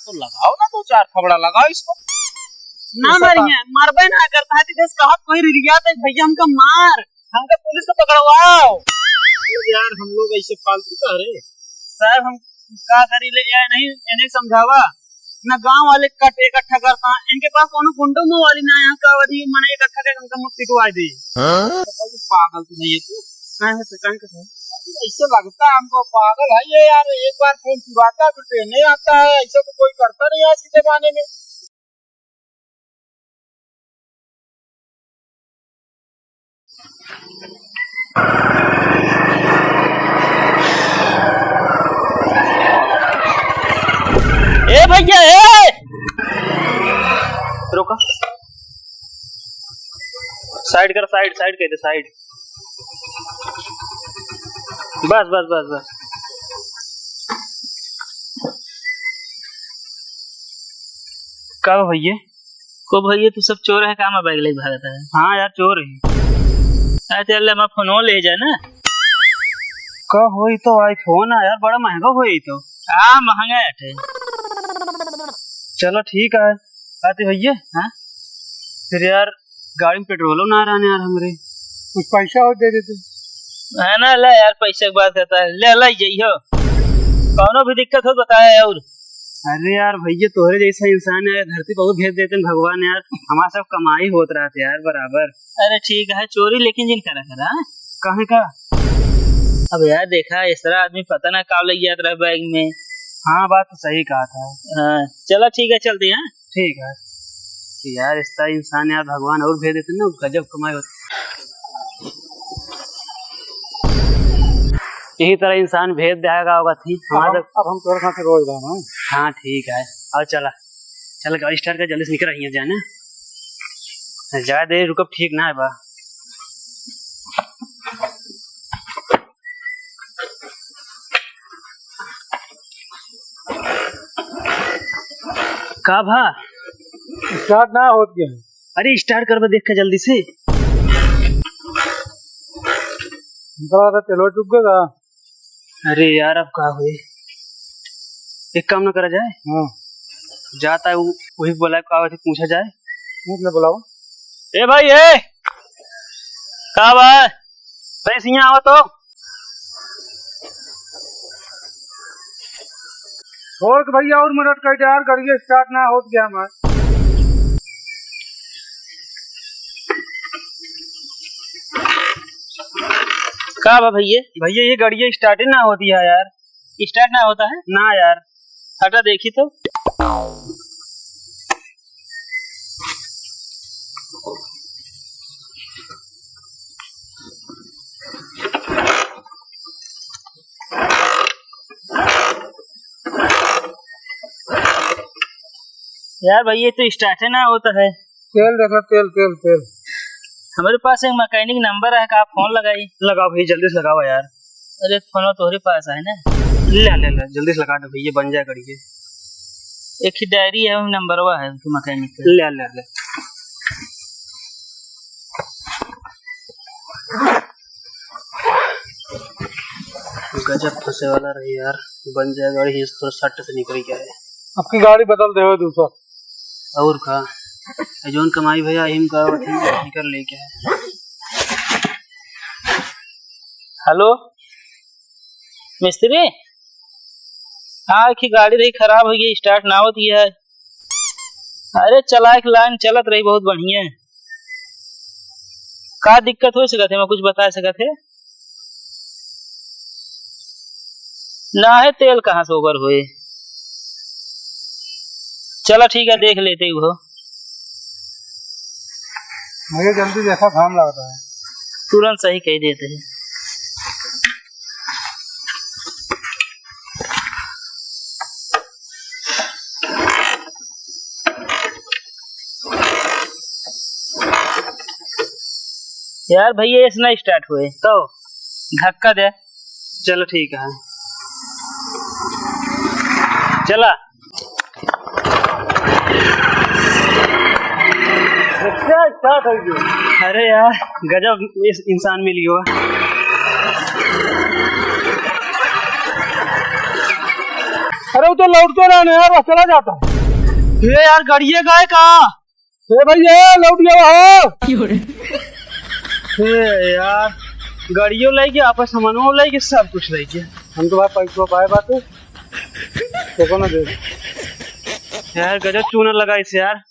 तो लगाओ ना, 2-4 थपड़ा लगाओ इसको। ना मारिए, मरबे ना करता है देश कहा कोई रिया तो भैया हमका मार, हमका पुलिस को पकड़वाओ। यार हम लोग ऐसे फालतू का रे साहब, हम का करी ले जाए नहीं इन्हें समझावा ना, गांव वाले कट इकट्ठा करता है, इनके पास कोनो गुंडो मुंह वाली ना यहाँ का वही मने इकट्ठा करके उनका मुक्त पिटवा दी। पागल तो नहीं है तू, कहां ऐसे लगता है हमको पागल है ये यार। एक बार फोन चुराता फिर देने आता है, ऐसा तो कोई करता नहीं आज के जमाने में। ए भैया ए रुको, साइड कर, साइड कहते साइड, बस बस बस बस। का भैया को भैया तू सब चोर है, काम बैग ले भागता है। हाँ यार चोर है। अरे अल्लाह मैं फोन ले जा ना, का होई तो आईफोन है यार, बड़ा महंगा होई तो। हाँ महंगा है। चलो ठीक है आते भैया। हाँ फिर यार गाड़ी में पेट्रोल ना रहने यार, हमरे कुछ पैसा और दे देते है ना। ले यार पैसे की बात करता है, ले ले जाइयो, कौनो भी दिक्कत हो बताया। और अरे यार भैया तोहरे जैसा इंसान है धरती बहुत भेज देते हैं भगवान यार, हमारा सब कमाई होत रहा था यार बराबर। अरे ठीक है चोरी, लेकिन जिन करा कहे का अब यार देखा इस तरह आदमी पता ना कब लग जाता है बैग में। हाँ बात तो सही कहा था। हाँ चलो ठीक है चलते हैं। ठीक है यार, इस तरह इंसान यार भगवान और भेज देते ना, गजब कमाई होती। यही तरह इंसान भेज देगा होगा थी हमारा। अब हम तोरे साथ रोज रहा हूं। हाँ ठीक है और चल गाड़ी स्टार्ट कर, जल्दी से निकल रही है जाने, ज्यादा देर रुकब ठीक ना है बा। का भा स्टार्ट ना हो गया। अरे स्टार्ट कर देख के जल्दी से। चलो चुकेगा। अरे यार अब का हुई, एक काम ना करा जाए। हाँ जाता है वही बोला का पूछा जाए। मतलब बुलाओ। ए भाई ए का भाई पैसे यहाँ आओ तो। और भैया और मदद कर यार, करिए स्टार्ट ना हो गया हमारा। का भैया भैया ये गाड़ी स्टार्ट ही ना होती है यार। स्टार्ट ना होता है ना यार। हटा देखी तो। यार भैया तो स्टार्ट है ना होता है। तेल देखो, तेल तेल तेल। हमारे पास एक मैकेनिक नंबर है, का आप फोन लगाई। लगाओ भैया जल्दी से लगाओ यार। अरे फोन तुम्हारे पास है ना, ले जल्दी से लगा दो भैया, बन जाए करिए। एक ही डायरी है नंबर हुआ है तो मैकेनिक ले गजब फंसे वाला रही यार, बन जाए गाड़ी थोड़ा सट से निकल गया है। आपकी गाड़ी बदल दे दूसरा। और का जोन कमाई भैया हिम का निकल ले क्या है। हेलो मिस्त्री, हाँ की गाड़ी रही खराब हो गई, स्टार्ट ना होती है। अरे चला एक लाइन चलत रही बहुत बढ़िया। का दिक्कत हो सकत है, मैं कुछ बता सकत है ना। है तेल कहाँ से ओवर हुए। चलो ठीक है देख लेते हो। मुझे जल्दी जैसा घाम लगता है तुरंत सही कह देते हैं। यार भैया इस ना स्टार्ट हुए तो धक्का दे। चलो ठीक है चला। स्टार्ट हो गया। अरे यार गजब इस इंसान मिल गया। अरे वो तो लौट तो रहा है यार, वो चला जाता। ये यार गाड़िया गाय कहाँ? भैया लौट गया हो। यार गाड़ियों लाएगी, आपस सामानों लाएगी, सब कुछ लाएगी। हम तो भाई पैसों पाए बात तो ना दे यार गजब चूना लगा इसे यार।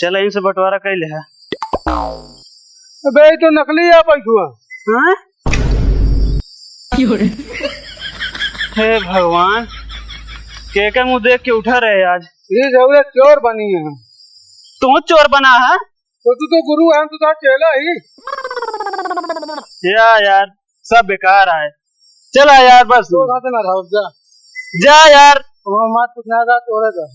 चल इनसे बंटवारा कर ले। अबे ये तो नकली है पैसुआ। हाँ? हे भगवान, के मुंह देख के उठा रहे आज। ये जरूर चोर बनी है। तू चोर बना है? तो तू तो गुरु है, तू तो चेला ही। यार सब बेकार है। चला यार बस तो खाते ना रहो, जा जा यार। मत कुछ ना जा तोड़े जा।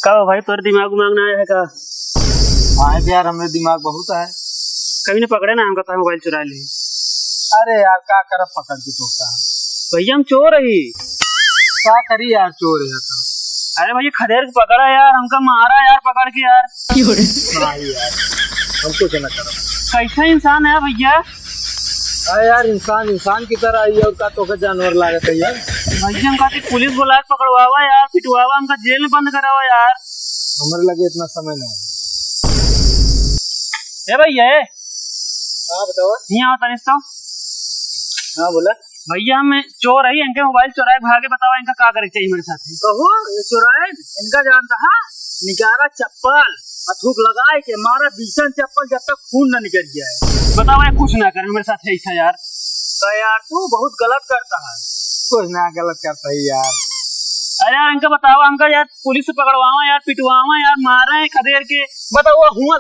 कब भाई तोरे दिमाग ना आया है का? हाँ यार हमें दिमाग बहुत है। कभी ने पकड़े ना हमका मोबाइल चुरा ली। अरे यार क्या कर पकड़ के तो भैया हम चोर ही। क्या करी यार, चोर है तो। अरे भैया खदेड़ के पकड़ा यार, हमका मारा यार पकड़ के यार। यार हम कुछ ना करो। कैसा इंसान है भैया? अरे यार इंसान की तरह ही है, उसका तो जानवर लागत है यार। भैया हम कहते पुलिस बुला के पकड़वावा यार, पिटवावा, हमका जेल में बंद करावा यार। हमारे लगे इतना समय नहीं। ए भैया हाँ बताओ। यहाँ तनिष तो। हाँ बोला। भैया हम चोर है, इनके मोबाइल चुराए भागे, बताओ इनका क्या करे चाहिए मेरे साथ? कहो चुराए इनका जानता है, निकाला चप्पल थूक लगाए के मारा भीषण चप्पल जब तक खून न निकल गया है। बताओ यार कुछ ना करे मेरे साथ ऐसा यार। तो यार तू बहुत गलत करता है। कुछ ना गलत करता है यार। अरे यार इनका बताओ, हमका यार पुलिस से पकड़वावा यार, पिटवावा यार, मारा है खदेड़ के। बताओ हुआ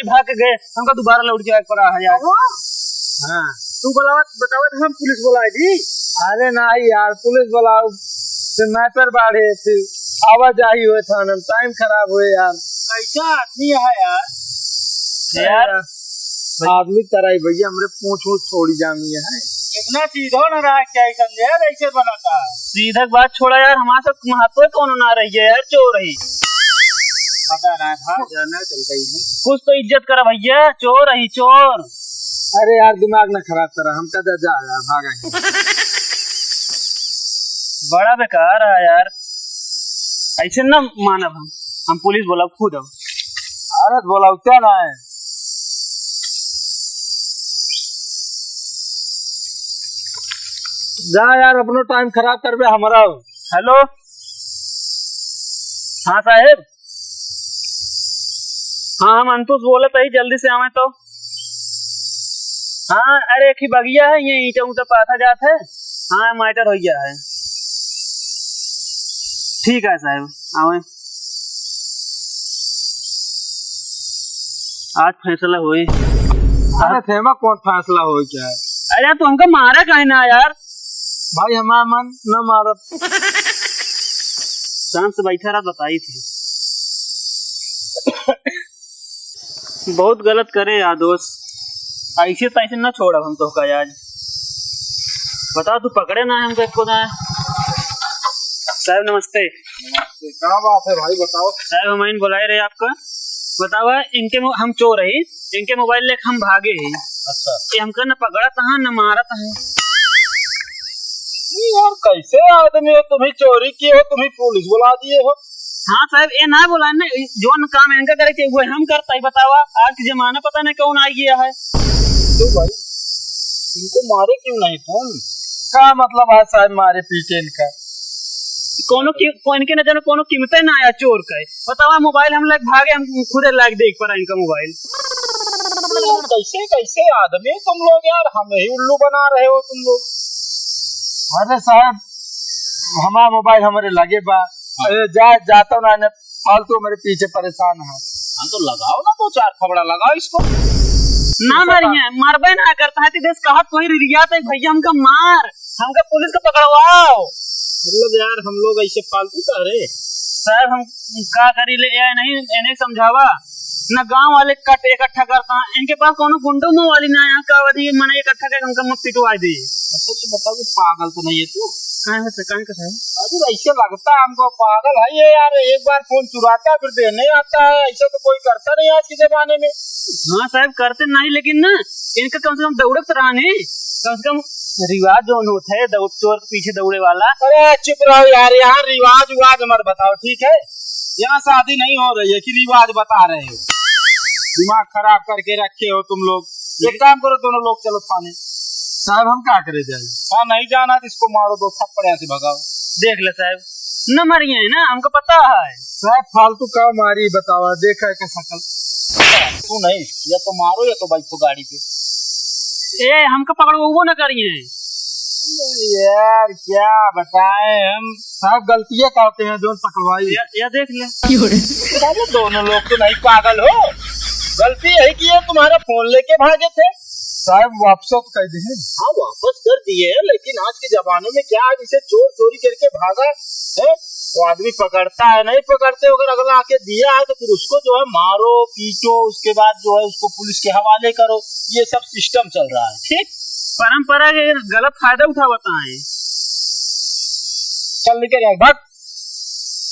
भाग के गए, हमका दोबारा लौट के पड़ा है यार। हाँ तू बताओ हम पुलिस बुलाई थी। अरे नहीं यार पुलिस बुलाओ, स्नाइपर बाढ़े फिर आवाजाही हुए थाना, टाइम खराब हुए यार। ऐसा आदमी है यार आदमी तरह ही भैया, हमरे पूछ थोड़ी जामी है। इतना सीधा न रहा क्या समझे, ऐसे बनाता है। सीधा बात छोड़ा यार, हमारे साथ महत्व कौन ना रही है यार, चोर ही। पता ना था जाना चलता ही नहीं। कुछ तो इज्जत करा भैया, चोर ही चोर। अरे यार दिमाग ना खराब करा, हम कदा जा यार भागा। बड़ा बेकार है यार, ऐसे ना मानव हम पुलिस बोला खुद हम। अरे बोला क्या ना है। जा यार अपनो टाइम खराब कर बे हमारा। हेलो हाँ साहेब, हाँ हम अंतुष बोले थे, जल्दी से आवे तो। हाँ अरे एक ही बगिया है, ये ईटा ऊँटा पाथा जात है। हाँ मैटर हो गया है। ठीक है साहब आवे, आज फैसला हुई। अरे थेमा कौन फैसला हो क्या है? अरे तो हमका मारा कहीं ना यार। भाई हमारा मन न मारा। शाम से बैठा रहा, बताई थी। बहुत गलत करे यार दोस्त, ऐसे तैसे न छोड़ा हम तो का आज। बताओ तू पकड़े ना हमको एक को ना। साहब नमस्ते। क्या बात है भाई बताओ। साहब हम इन बुलाए रहे आपका। बताओ इनके हम चोर है, इनके मोबाइल लेके हम भागे हैं। अच्छा ये हमका न पकड़ा था न मारा था। यार कैसे आदमी हो, तुम्हें चोरी किए हो, तुम्हें पुलिस बुला दिए हो। हाँ साहब ये ना बोला ना, जो काम इनका करे के वो हम करता है। बतावा आज के जमाना पता नहीं कौन आ गया है। तो भाई इनको मारे क्यों नहीं तुम? क्या मतलब है साहब मारे पीटे इनका? इनके नजर में कोनो कीमत ना आया चोर का। बतावा मोबाइल हम लोग भागे, हम खुद लाग देख पड़ा इनका मोबाइल। कैसे कैसे आदमी तुम लोग यार, हमें ही उल्लू बना रहे हो तुम लोग। अरे साहब हमारा मोबाइल हमारे लगे बा, जाता हूँ ना फालतू मेरे पीछे परेशान है। हाँ तो लगाओ ना, दो चार थपड़ा लगाओ इसको। ना मारिए, मरबे ना करता है देश कहा कोई रिया तो भैया हमका मार, हमका पुलिस को पकड़वाओ। मतलब यार हम लोग ऐसे फालतू कह रहे। साहब हम का करी ले या नहीं इन्हें समझावा ना, गांव वाले कट इकट्ठा करता है, इनके पास कोनो गुंडों मुंह वाली ना यहाँ का वधी मने इकट्ठा करके हमका मत पिटवाई दे। अच्छा ये बताओ पागल तो नहीं है तू? कहाँ का है? अरे ऐसे लगता है हमको पागल है ये यार, एक बार फोन चुराता है फिर देने आता है, ऐसा तो कोई करता नहीं आज के जमाने में। हाँ साहब करते नहीं, लेकिन ना इनका कम से कम दौड़त रहने, कम से कम रिवाज जो होता है दौड़ चोर पीछे दौड़े वाला। अरे चुप रहो यार, यहाँ रिवाज उवाज मत बताओ ठीक है, यहाँ शादी नहीं हो रही है कि रिवाज बता रहे हो, दिमाग खराब करके रखे हो तुम लोग। एक काम करो दोनों लोग चलो थाने। साहब हम क्या करे जाए? हाँ नहीं जाना तो इसको मारो, दो थप्पड़ ऐसे भगाओ। देख ले साहब न मरिए है ना, हमको पता है। साहब फालतू का मारी बतावा, देखा है का शकल? तू नहीं, या तो मारो या तो बैठो गाड़ी पे। ए हमको पकड़ो वो न करिए यार क्या बताएं हम, साहब गलतियाँ करते हैं जो पकड़वाई। या देख ले अरे दोनों लोग तो नहीं पागल हो, गलती यही की है तुम्हारा फोन लेके भागे थे। साहब वापस तो कर दिए। हाँ वापस कर दिए, लेकिन आज के जमाने में क्या जिसे चोर चोरी करके भागा है तो आदमी पकड़ता है, नहीं पकड़ते अगर अगला आके दिया है तो फिर उसको जो है मारो पीटो, उसके बाद जो है उसको पुलिस के हवाले करो, ये सब सिस्टम चल रहा है। ठीक परंपरा के गलत फायदा उठावता है। चल निकल यार भाग,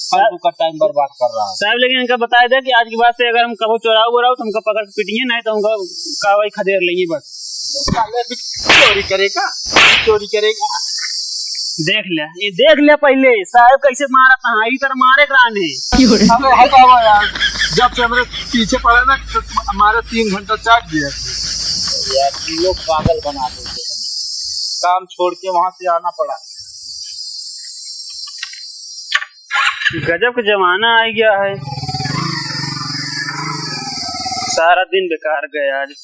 फालतू का टाइम बर्बाद कर रहा है। साहब लेकिन इनका बताया था कि आज के बाद से अगर हम कभी चोराओ बोराओ तो हमको पकड़ के पिटिए, नहीं तो हमको कार्रवाई खदेड़ लेंगे बस। चोरी करेगा, चोरी करेगा, देख लिया ये देख लिया पहले साहब कैसे मारा था, इस तरह मारे कराने। अबे हटाओ यार, जब से हमारे पीछे पड़ा ना तो हमारे 3 घंटा चाट दिया। यार लोग पागल बना देते हैं, काम छोड़ के वहां से आना पड़ा। गजब का जमाना आ गया है, सारा दिन बेकार गया आज।